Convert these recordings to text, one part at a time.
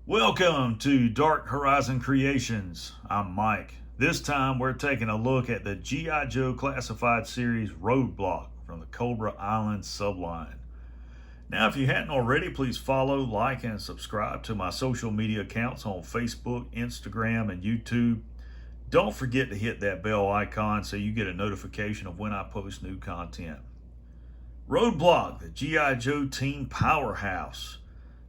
Welcome to Dark Horizon Creations. I'm Mike. This time we're taking a look at the G.I. Joe classified series Roadblock from the Cobra Island subline. Now, if you hadn't already, please follow, like, and subscribe to my social media accounts on Facebook, Instagram, and YouTube. Don't forget to hit that bell icon so you get a notification of when I post new content. Roadblock, the G.I. Joe teen powerhouse,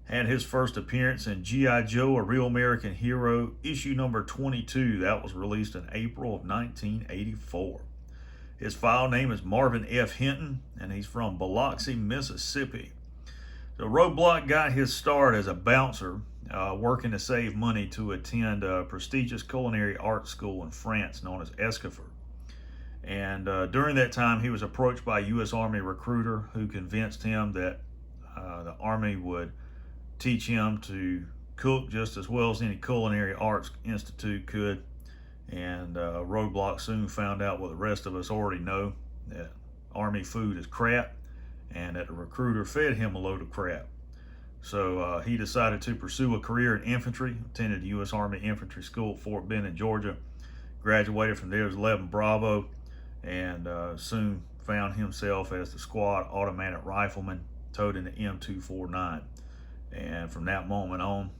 had his first appearance in G.I. Joe, A Real American Hero, issue number 22. That was released in April of 1984. His file name is Marvin F. Hinton, and he's from Biloxi, Mississippi. So Roadblock got his start as a bouncer, working to save money to attend a prestigious culinary art school in France known as Escoffier. And during that time, he was approached by a U.S. Army recruiter who convinced him that the Army would teach him to cook just as well as any culinary arts institute could. And Roadblock soon found out what the rest of us already know, that Army food is crap, and that the recruiter fed him a load of crap. So he decided to pursue a career in infantry, attended the U.S. Army Infantry School at Fort Benning, Georgia, graduated from there as 11 Bravo, and soon found himself as the squad automatic rifleman toting the M249. And from that moment on,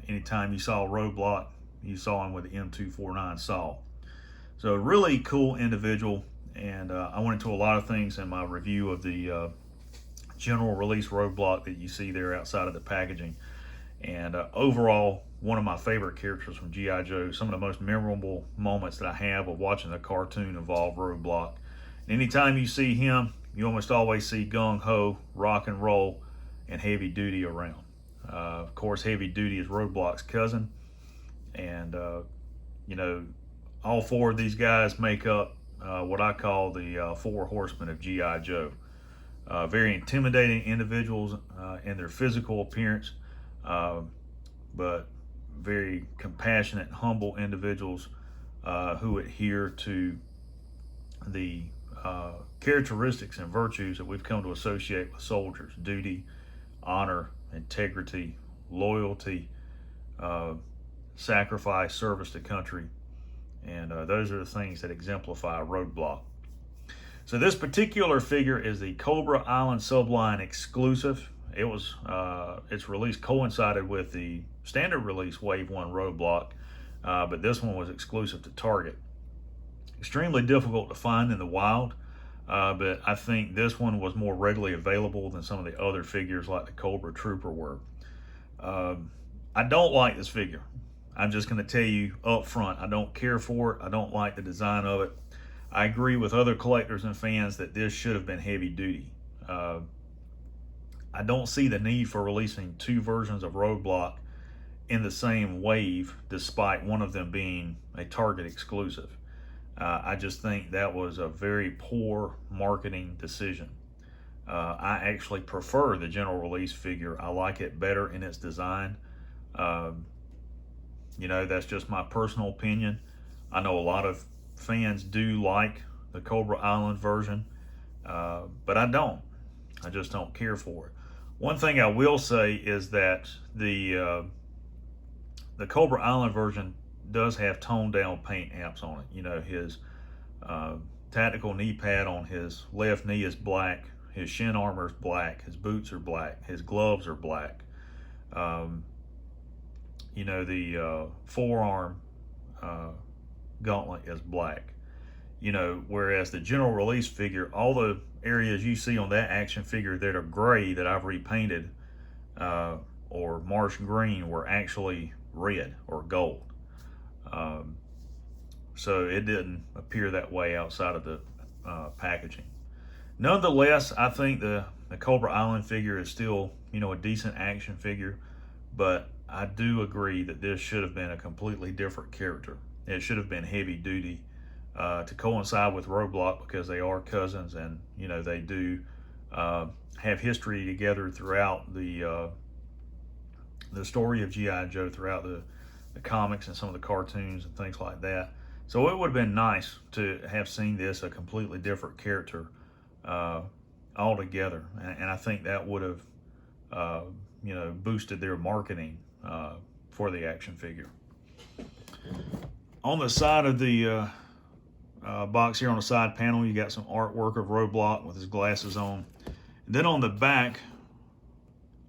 anytime you saw Roadblock, you saw him with the M249 saw. So a really cool individual, and I went into a lot of things in my review of the general release Roadblock that you see there outside of the packaging. And overall, one of my favorite characters from G.I. Joe. Some of the most memorable moments that I have of watching the cartoon involve Roadblock. And anytime you see him, you almost always see gung-ho, rock and roll, and Heavy Duty around. Of course, Heavy Duty is Roadblock's cousin, and all four of these guys make up what I call the four horsemen of G.I. Joe. Very intimidating individuals in their physical appearance, but very compassionate and humble individuals who adhere to the characteristics and virtues that we've come to associate with soldiers: duty, honor, integrity, loyalty, sacrifice, service to country. And those are the things that exemplify Roadblock. So this particular figure is the Cobra Island subline exclusive. Its release coincided with the standard release Wave 1 Roadblock, but this one was exclusive to Target. Extremely difficult to find in the wild. But I think this one was more readily available than some of the other figures like the Cobra Trooper were. I don't like this figure. I'm just going to tell you up front, I don't care for it. I don't like the design of it. I agree with other collectors and fans that this should have been Heavy Duty. I don't see the need for releasing two versions of Roadblock in the same wave, despite one of them being a Target exclusive. I just think that was a very poor marketing decision. I actually prefer the general release figure. I like it better in its design. That's just my personal opinion. I know a lot of fans do like the Cobra Island version, but I don't. I just don't care for it. One thing I will say is that the Cobra Island version does have toned down paint apps on it. His tactical knee pad on his left knee is black, his shin armor is black, his boots are black, his gloves are black. The forearm gauntlet is black. Whereas the general release figure, all the areas you see on that action figure that are gray that I've repainted or marsh green were actually red or gold. So it didn't appear that way outside of the packaging. Nonetheless, I think the Cobra Island figure is still, a decent action figure, but I do agree that this should have been a completely different character. It should have been Heavy Duty to coincide with Roadblock, because they are cousins, and they do have history together throughout the story of G.I. Joe, throughout the comics and some of the cartoons and things like that. So it would have been nice to have seen this a completely different character altogether, and I think that would have boosted their marketing for the action figure. On the side of the box here, on the side panel, you got some artwork of Roadblock with his glasses on. And then on the back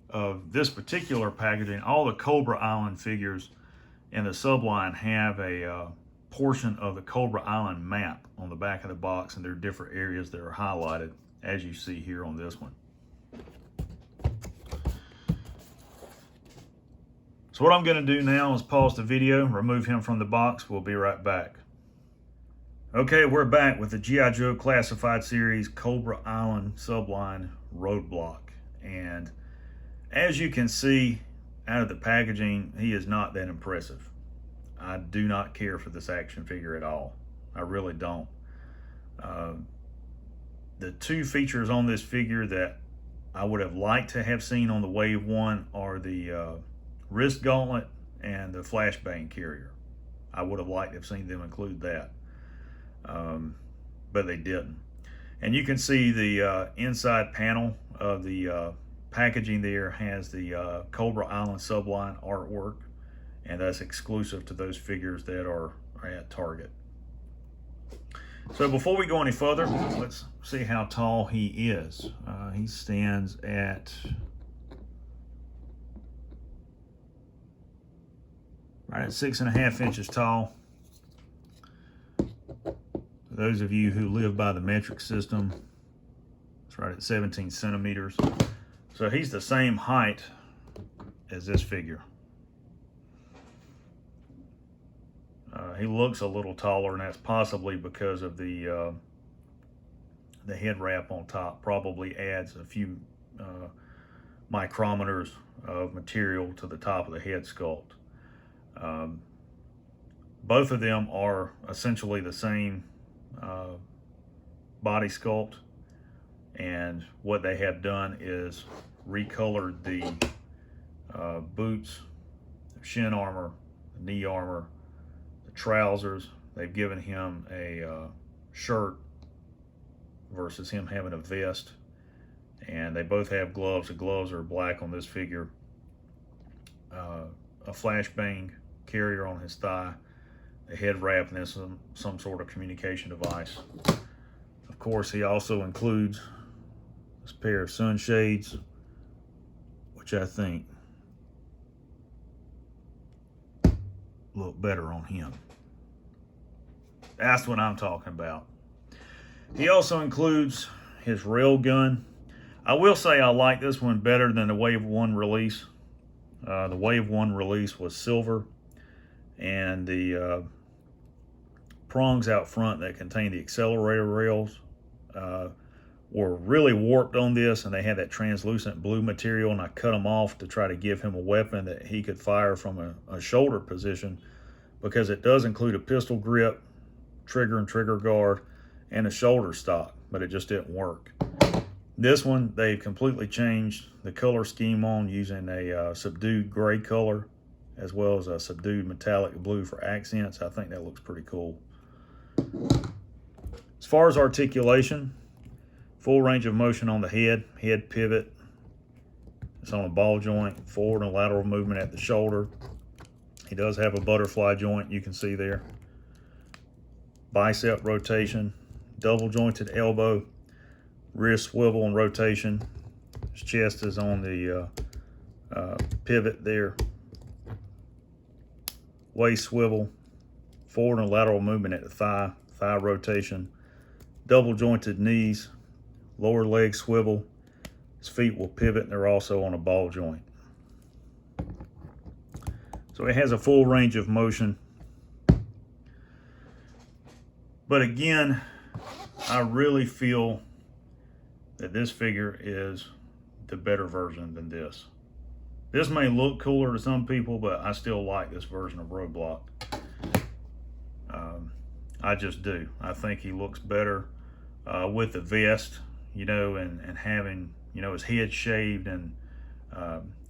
of this particular packaging, all the Cobra Island figures in the subline have a portion of the Cobra Island map on the back of the box, and there are different areas that are highlighted, as you see here on this one. So what I'm going to do now is pause the video, remove him from the box. We'll be right back. Okay, we're back with the G.I. Joe Classified Series Cobra Island subline Roadblock. And as you can see out of the packaging, he is not that impressive. I do not care for this action figure at all. I really don't. The two features on this figure that I would have liked to have seen on the Wave 1 are the wrist gauntlet and the flashbang carrier. I would have liked to have seen them include that, but they didn't. And you can see the inside panel of the packaging there has the Cobra Island subline artwork, and that's exclusive to those figures that are at Target. So before we go any further, let's see how tall he is. He stands at right at 6.5 inches tall. For those of you who live by the metric system, it's right at 17 centimeters. So he's the same height as this figure. He looks a little taller, and that's possibly because of the head wrap on top. Probably adds a few micrometers of material to the top of the head sculpt. Both of them are essentially the same body sculpt, and what they have done is recolored the boots, the shin armor, the knee armor, the trousers. They've given him a shirt versus him having a vest, and they both have gloves. The gloves are black on this figure. A flashbang carrier on his thigh, the head wrap, and then some sort of communication device. Of course, he also includes this pair of sunshades, which I think look better on him. That's what I'm talking about. He also includes his rail gun. I will say I like this one better than the Wave 1 release. The Wave 1 release was silver, and the prongs out front that contain the accelerator rails were really warped on this, and they had that translucent blue material, and I cut them off to try to give him a weapon that he could fire from a shoulder position, because it does include a pistol grip, trigger and trigger guard, and a shoulder stock, but it just didn't work. This one, they've completely changed the color scheme on, using a subdued gray color as well as a subdued metallic blue for accents. I think that looks pretty cool. As far as articulation, full range of motion on the head pivot. It's on a ball joint, forward and lateral movement at the shoulder. He does have a butterfly joint, you can see there. Bicep rotation, double jointed elbow, wrist swivel and rotation. His chest is on the pivot there. Waist swivel, forward and lateral movement at the thigh rotation, double jointed knees, lower leg swivel. His feet will pivot, and they're also on a ball joint. So it has a full range of motion. But again, I really feel that this figure is the better version than this. This may look cooler to some people, but I still like this version of Roadblock. I just do. I think he looks better with the vest, you know, and having, you know, his head shaved and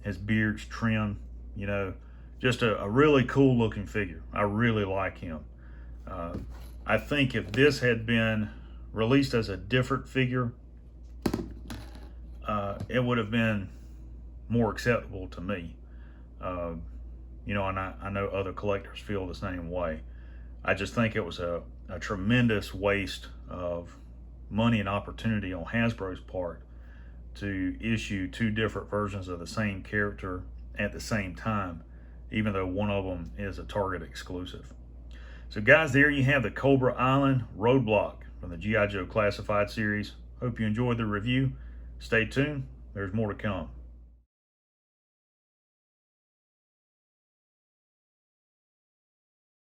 his beard's trimmed, you know, just a really cool looking figure. I really like him. I think if this had been released as a different figure, it would have been more acceptable to me. You know, and I know other collectors feel the same way. I just think it was a tremendous waste of money and opportunity on Hasbro's part to issue two different versions of the same character at the same time, even though one of them is a Target exclusive. So guys, there you have the Cobra Island Roadblock from the G.I. Joe Classified series. Hope you enjoyed the review. Stay tuned, there's more to come.